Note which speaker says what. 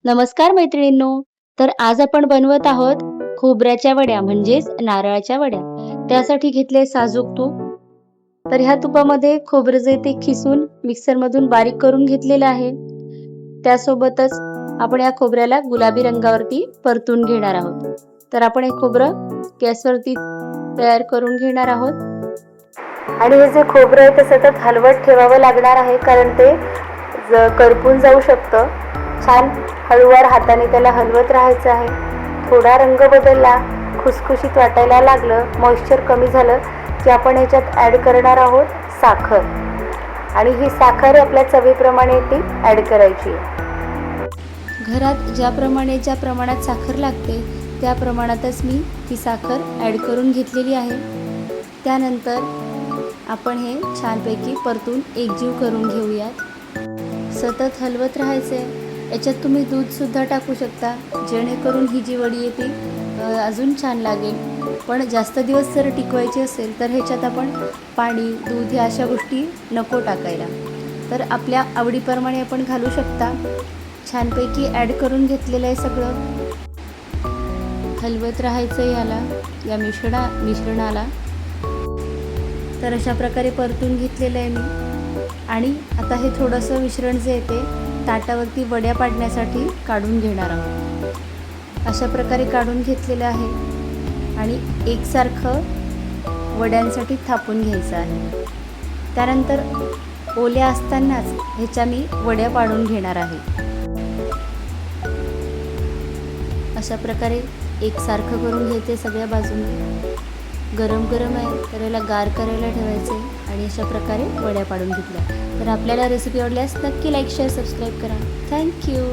Speaker 1: नमस्कार मैत्रिणींनो. तर आज आपण बनवत आहोत खोबऱ्याच्या वड्या म्हणजेच नारळाच्या वड्या. त्यासाठी घेतले साजूक तूप. तर ह्या तुपामध्ये खोबरं जे ते खिसून मिक्सरमधून बारीक करून घेतलेलं आहे. त्यासोबतच आपण या खोबऱ्याला गुलाबी रंगावरती परतून घेणार आहोत. तर आपण हे खोबरं गॅसवरती तयार करून घेणार आहोत. आणि हे जे खोबरं आहे ते सतत हलवत ठेवावं लागणार आहे, कारण ते करपून जाऊ शकतं. छान हळूवार हाताने त्याला हलवत राहायचं आहे. थोडा रंग बदलला, खुसखुशीत वाटायला लागलं, मॉइश्चर कमी झालं की आपण याच्यात ॲड करणार आहोत साखर. आणि ही साखर आपल्या चवीप्रमाणे ती ॲड करायची. घरात ज्या प्रमाणात साखर लागते त्या प्रमाणातच मी ही साखर ॲड करून घेतलेली आहे. त्यानंतर आपण हे छानपैकी परतून एकजीव करून घेऊयात. सतत हलवत राहायचे. याच्यात तुम्ही दूधसुद्धा टाकू शकता, जेणेकरून ही जी वडी आहे ती अजून छान लागेल. पण जास्त दिवस जर टिकवायची असेल तर ह्याच्यात आपण पाणी, दूध ह्या अशा गोष्टी नको टाकायला. तर आपल्या आवडीप्रमाणे आपण घालू शकता. छानपैकी ॲड करून घेतलेलं आहे सगळं. हलवत राहायचं या मिश्रणाला. तर अशा प्रकारे परतून घेतलेलं आहे मी. आणि आता हे थोडंसं मिश्रण जे आहे ते ताटावरती वड्या पाडण्यासाठी काढून घेणार आहोत. अशा प्रकारे काढून घेतलेलं आहे आणि एकसारखं वड्यांसाठी थापून घ्यायचं आहे. त्यानंतर ओल्या असतानाच ह्याच्या मी वड्या पाडून घेणार आहे. अशा प्रकारे एकसारखं करून घेते सगळ्या बाजूने. गरम आहे तर याला गार करायला ठेवायचे आणि अशा प्रकारे वड्या पाडून घेतल्या. तर आपल्याला रेसिपी आवडल्यास नक्की लाईक, शेअर, सबस्क्राईब करा. थँक्यू.